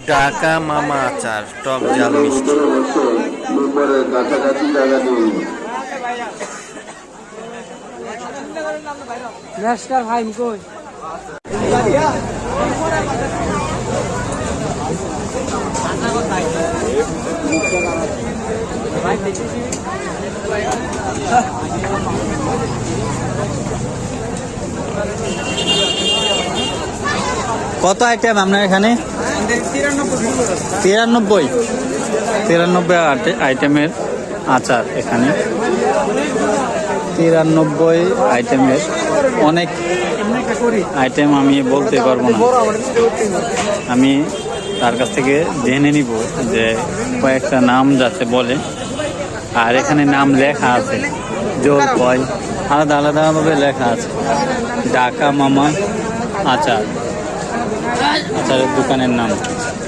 ঢাকা মামা আচার টক ঝাল মিষ্টি। কাছাকাছি জায়গা নেই। ভাই কই কত আইটেম আপনার এখানে? 93 আইটেমের আচার এখানে। 93 আইটেমের অনেক আইটেম আমি বলতে পারবো না, আমি তার কাছ থেকে জেনে নিব যে কয়েকটা নাম যাতে বলে। আর এখানে নাম লেখা আছে, জোর কয় আলাদা আলাদাভাবে লেখা আছে। ঢাকা মামা আচার, আচারের দোকানের নাম।